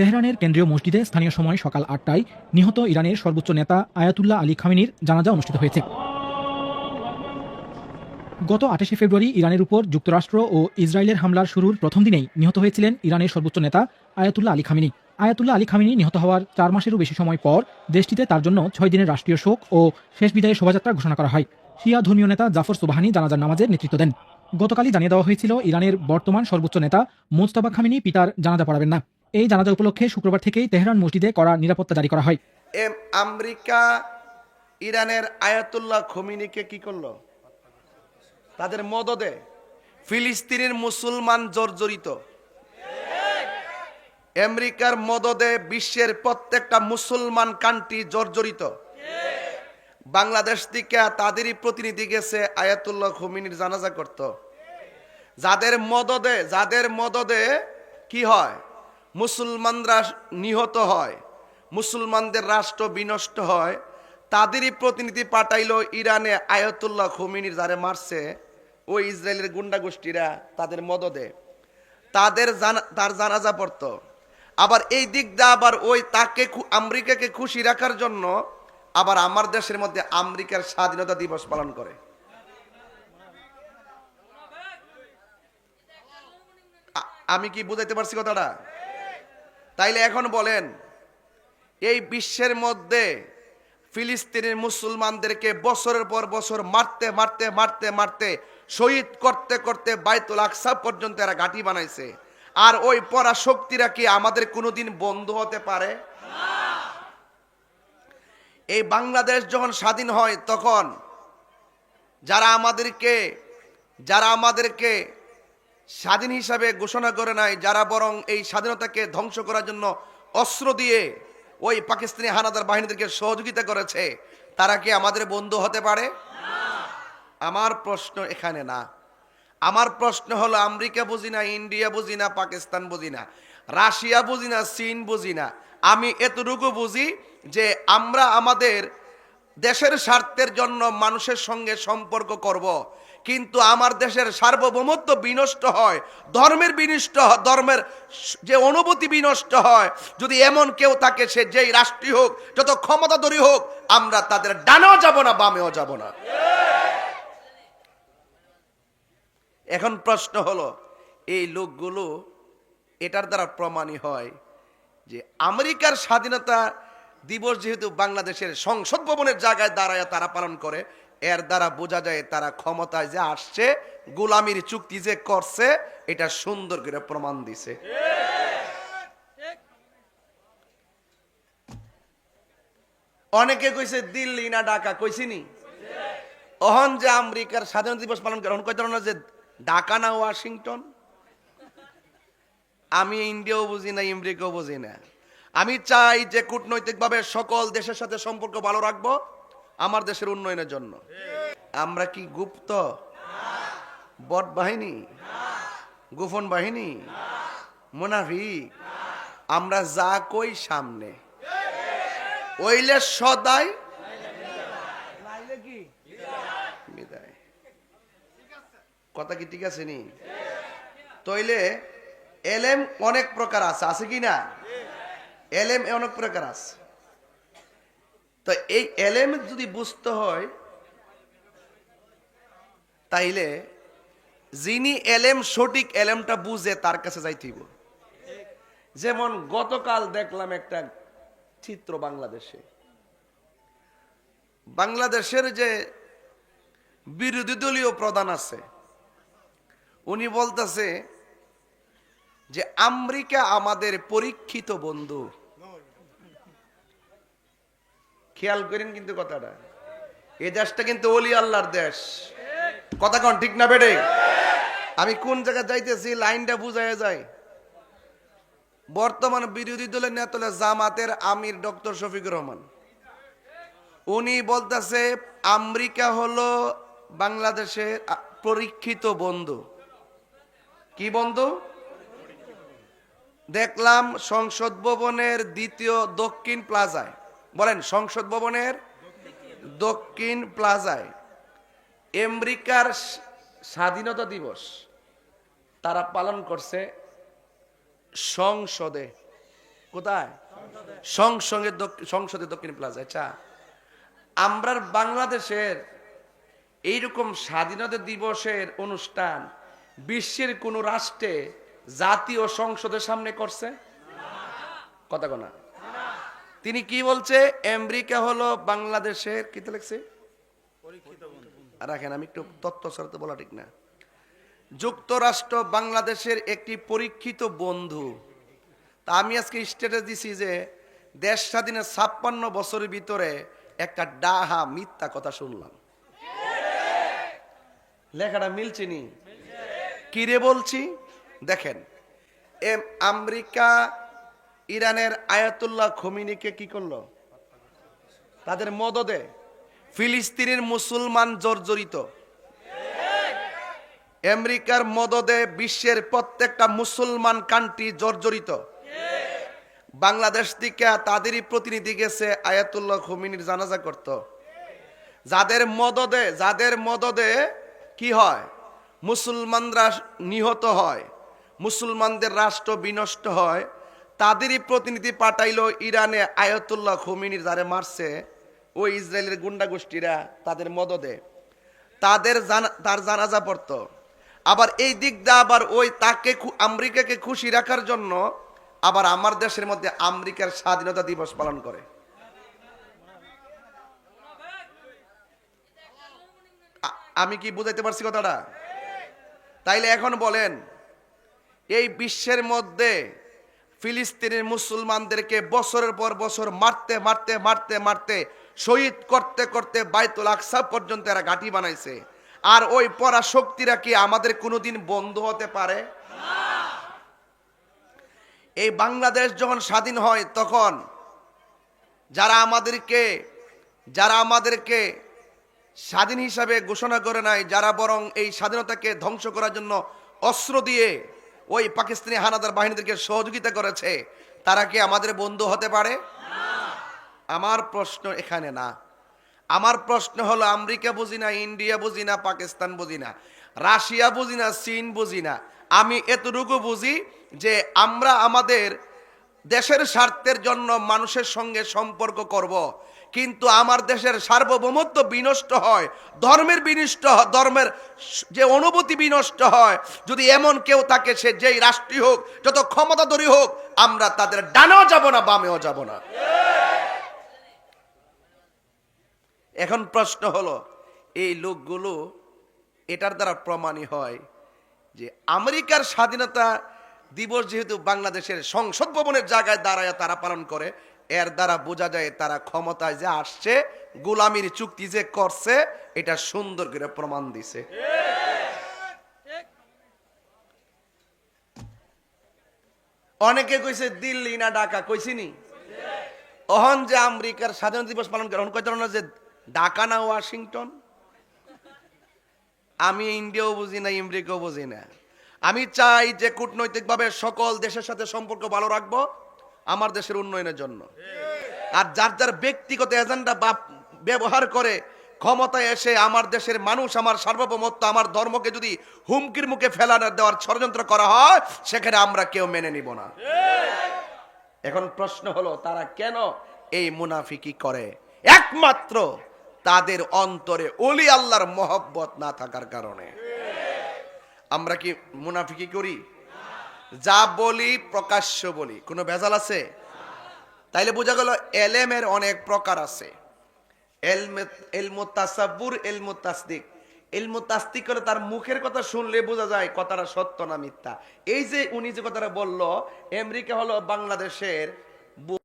তেহরানের কেন্দ্রীয় মসজিদে স্থানীয় সময় সকাল ৮টায় নিহত ইরানের সর্বোচ্চ নেতা আয়াতুল্লাহ আলী খামেনির জানাজা অনুষ্ঠিত হয়েছে। গত ২৮শে ফেব্রুয়ারি ইরানের উপর যুক্তরাষ্ট্র ও ইসরায়েলের হামলার শুরুর প্রথম দিনেই নিহত হয়েছিলেন ইরানের সর্বোচ্চ নেতা Ayatollah Ali Khamenei. Ayatollah Ali Khamenei নিহত হওয়ার ৪ মাসেরও বেশি সময় পর দেশটিতে তার জন্য ৬ দিনের রাষ্ট্রীয় শোক ও শেষ বিদায়ের শোভাযাত্রা ঘোষণা করা হয়। শিয়া ধর্মীয় নেতা জাফর সোবাহানি জানাজার নামাজের নেতৃত্ব দেন। গতকালই জানিয়ে দেওয়া হয়েছিল ইরানের বর্তমান সর্বোচ্চ নেতা মোজতাবা খামেনি পিতার জানাজা পড়াবেন না। এই জানাজা উপলক্ষে শুক্রবার থেকেই তেহরান মসজিদে কড়া নিরাপত্তা জারি করা হয়। আমেরিকা ইরানের আয়াতুল্লাহ খোমেনিকে কি করলো? তাদের মদদে ফিলিস্তিনের মুসলমান জর্জরিত। আমেরিকার মদদে বিশ্বের প্রত্যেকটা মুসলমান কান্ট্রি জর্জরিত। বাংলাদেশ থেকে তাদেরই প্রতিনিধি গেছে আয়াতুল্লাহ খোমেনির জানাজা করত। যাদের মদদে কি হয়? মুসলমানরা নিহত হয়, মুসলমানদের রাষ্ট্র বিনষ্ট হয়। তাদেরই প্রতিনিধি পাঠাইলো ইরানে আয়াতুল্লাহ খোমেনির যারে মারছে ওই ইসরায়েলের গুন্ডা গোষ্ঠীরা তাদের মদদে তার জানাজা পড়তো। আবার এই দিক দিয়ে আবার ওই তাকে আমেরিকাকে খুশি রাখার জন্য আবার আমার দেশের মধ্যে আমেরিকার স্বাধীনতা দিবস পালন করে। আমি কি বুঝাইতে পারছি কথাটা? তাইলে এখন বলেন, এই বিশ্বের মধ্যে ফিলিস্তিনের মুসলমানদেরকে বছরের পর বছর মারতে মারতে মারতে মারতে শহীদ করতে করতে বাইতুল আকসা পর্যন্ত এরা ঘাঁটি বানাইছে। আর ওই পরাশক্তিরা কি আমাদের কোনোদিন বন্ধু হতে পারে? এই বাংলাদেশ যখন স্বাধীন হয় তখন যারা আমাদেরকে স্বাধীন হিসাবে ঘোষণা করে নাই, যারা বরং এই স্বাধীনতাকে ধ্বংস করার জন্য অস্ত্র দিয়ে ওই পাকিস্তানি হানাদার বাহিনীদেরকে সহযোগিতা করেছে, তারা কি আমাদের বন্ধু হতে পারে? আমার প্রশ্ন এখানে না। আমার প্রশ্ন হলো, আমেরিকা বুঝি না, ইন্ডিয়া বুঝি না, পাকিস্তান বুঝি না, রাশিয়া বুঝি না, চীন বুঝি না, আমি এতটুকু বুঝি যে আমরা আমাদের দেশের স্বার্থের জন্য মানুষের সঙ্গে সম্পর্ক করব, কিন্তু আমার দেশের সার্বভৌমত্ব বিনষ্ট হয়, ধর্মের যে অনুভূতি বিনষ্ট হয়, যদি এমন কেউ থাকে, সে যেই রাষ্ট্রীয় হোক, যত ক্ষমতাধরী হোক, আমরা তাদের ডানেও যাব না, বামেও যাব না। এখন প্রশ্ন হলো, এই লোকগুলো এটার দ্বারা প্রমাণই হয় যে আমেরিকার স্বাধীনতা দিবস যেহেতু বাংলাদেশের সংসদ ভবনের জায়গায় দাঁড়ায় তারা পালন করে, এর দ্বারা বোঝা যায় তারা ক্ষমতায় যে আসছে, গোলামির চুক্তি যে করছে, এটা সুন্দর করে প্রমাণ দিছে। অনেকে কইছে দিল্লি না ঢাকা, কইছিনি? ওহন যে আমেরিকার স্বাধীনতা দিবস পালন করে, ওহন কইতো না যে ঢাকা না ওয়াশিংটন। আমি ইন্ডিয়াও বুঝি না, আমেরিকাও বুঝি না। আমি চাই যে কূটনৈতিকভাবে সকল দেশের সাথে সম্পর্ক ভালো রাখবো আমার দেশের উন্নয়নের জন্য। আমরা কি গুপ্ত বট বাহিনী, গোপন বাহিনী, মুনাফিক? আমরা যা কই সামনে, ওইলে সদাই কি বিদায়। কথা কি ঠিক আছে নি? তইলে এলেম অনেক প্রকার আছে কি না? এলেম অনেক প্রকার আছে। তো এই এলেম যদি বুঝতে হয়, তাইলে যিনি এলেম সঠিক এলেমটা বুঝে তার কাছে যাইতে হইব। যেমন গতকাল দেখলাম একটা চিত্র, বাংলাদেশের যে বিরোধী দলীয় প্রধান আছে, উনি বলতেছে যে আমেরিকা আমাদের পরীক্ষিত বন্ধু। খেয়াল করেন কিন্তু কথাটা, এই দেশটা কিন্তু ওলি আল্লাহর দেশ। কথা কোন ঠিক না বেটে? আমি কোন জায়গায় যাইতেছি লাইনটা বুঝায় যায়। বর্তমান বিরোধী দলের নেতা জামাতের আমির ডক্টর শফিকুর রহমান, উনি বলতেছে আমেরিকা হলো বাংলাদেশের পরীক্ষিত বন্ধু। কি বন্ধু? দেখলাম সংসদ ভবনের দ্বিতীয় দক্ষিণ প্লাজায়, বলেন সংসদ ভবনের দক্ষিণ প্লাজায় আমেরিকার স্বাধীনতা দিবস তারা পালন করছে সংসদে। কোথায়? সংসদে দক্ষিণ প্লাজা। আচ্ছা, আমরা বাংলাদেশের এইরকম স্বাধীনতা দিবসের অনুষ্ঠান বিশ্বের কোন রাষ্ট্রে জাতীয় সংসদের সামনে করছে? কথা কোনা। তিনি কি বলছে? আমেরিকা হলো বাংলাদেশের কি লিখছে, রাখেন আমি একটু তথ্য ছাড়তে বলা ঠিক না। যুক্তরাষ্ট্র বাংলাদেশের একটি পরীক্ষিত বন্ধু। তা আমি আজকে স্ট্যাটাস দিছি যে দেশ স্বাধীনের 56 বছরের ভিতরে একটা ডাহা মিথ্যা কথা শুনলাম। লেখাটা মিলছে নি? কিরে বলছি দেখেন, আমেরিকা ইরানের আয়াতুল্লাহ খোমেনিকে কি করলো? তাদের মদদে ফিলিস্তিনের মুসলমান জর্জরিত। আমেরিকার মদদে বিশ্বের প্রত্যেকটা মুসলমান কান্ট্রি জর্জরিত। বাংলাদেশ থেকে তাদেরই প্রতিনিধি গেছে আয়াতুল্লাহ খোমেনির জানাজা করত। যাদের মদদে কি হয়? মুসলমানরা নিহত হয়, মুসলমানদের রাষ্ট্র বিনষ্ট হয়, তাদেরই প্রতিনিধি পাঠাইলো ইরানে আয়াতুল্লাহ খোমেনির যারে মারছে ওই ইসরায়েলের গুন্ডা গোষ্ঠীরা তাদের মদদে তার জানাজা পড়তো। আবার এই দিক দিয়ে আবার ওই তাকে আমেরিকাকে খুশি রাখার জন্য আবার আমার দেশের মধ্যে আমেরিকার স্বাধীনতা দিবস পালন করে। আমি কি বুঝাইতে পারছি কথাটা? তাইলে এখন বলেন, এই বিশ্বের মধ্যে ফিলিস্তিনের মুসলমানদেরকে বছরের পর বছর মারতে মারতে মারতে মারতে শহীদ করতে করতে বাইতুল আকসা পর্যন্ত এরা ঘাঁটি বানাইছে। আর ওই পরাশক্তিরা কি আমাদের কোনোদিন বন্ধু হতে পারে? এই বাংলাদেশ যখন স্বাধীন হয় তখন যারা আমাদেরকে স্বাধীন হিসাবে ঘোষণা করে নাই, যারা বরং এই স্বাধীনতাকে ধ্বংস করার জন্য অস্ত্র দিয়ে ওই পাকিস্তানি হানাদার বাহিনীদেরকে সহযোগিতা করেছে, তারা কি আমাদের বন্ধু হতে পারে? আমার প্রশ্ন এখানে না। আমার প্রশ্ন হলো, আমেরিকা বুঝি না, ইন্ডিয়া বুঝি না, পাকিস্তান বুঝি না, রাশিয়া বুঝি না, চীন বুঝি না, আমি এতটুকু বুঝি যে আমরা আমাদের দেশের স্বার্থের জন্য মানুষের সঙ্গে সম্পর্ক করব, কিন্তু আমার দেশের সার্বভৌমত্ব বিনষ্ট হয়, ধর্মের যে অনুভূতি বিনষ্ট হয়, যদি এমন কেউ থাকে, সে যেই রাষ্ট্রীয় হোক, যত ক্ষমতাধরী হোক, আমরা তাদের ডানেও যাব না, বামেও যাব না। এখন প্রশ্ন হলো, এই লোকগুলো এটার দ্বারা প্রমাণই হয় যে আমেরিকার স্বাধীনতা দিবস যেহেতু বাংলাদেশের সংসদ ভবনের জায়গায় দাঁড়ায় তারা পালন করে, এর দ্বারা বোঝা যায় তারা ক্ষমতায় যে আসছে, গোলামির চুক্তি যে করছে, এটা সুন্দর করে প্রমাণ দিছে। অনেকে কইছে দিল্লি না ঢাকা, কইছিনি? অহন যে আমেরিকার স্বাধীনতা দিবস পালন করে, অহন কইতে না যে ঢাকা না ওয়াশিংটন। আমি ইন্ডিয়াও বুঝি না, আমেরিকাও বুঝি না। আমি চাই যে কূটনৈতিকভাবে সকল দেশের সাথে সম্পর্ক ভালো রাখবো আমার দেশের উন্নয়নের জন্য। আর যার যার ব্যক্তিগত এজেন্ডা ব্যবহার করে ক্ষমতায় এসে আমার দেশের মানুষ, আমার সার্বভৌমত্ব, আমার ধর্মকে যদি হুমকির মুখে ফেলানো দেওয়ার ষড়যন্ত্র করা হয়, সেখানে আমরা কেউ মেনে নিব না। এখন প্রশ্ন হলো, তারা কেন এই মুনাফিকি করে? একমাত্র তাদের অন্তরে ওলি আল্লাহর মহব্বত না থাকার কারণে। আমরা কি মুনাফিকি করি? যা বলি প্রকাশ্য বলি, কোনো ভেজাল আছে? তাইলে বোঝা গেল এলেমের অনেক প্রকার আছে। এলমু তাসাব্বুর, এলমু তাসদিক। এলমু তাসদিক করে তার মুখের কথা শুনলে বোঝা যায় কথাটা সত্য না মিথ্যা। এই যে উনি যে কথাটা বলল, আমেরিকা হলো বাংলাদেশের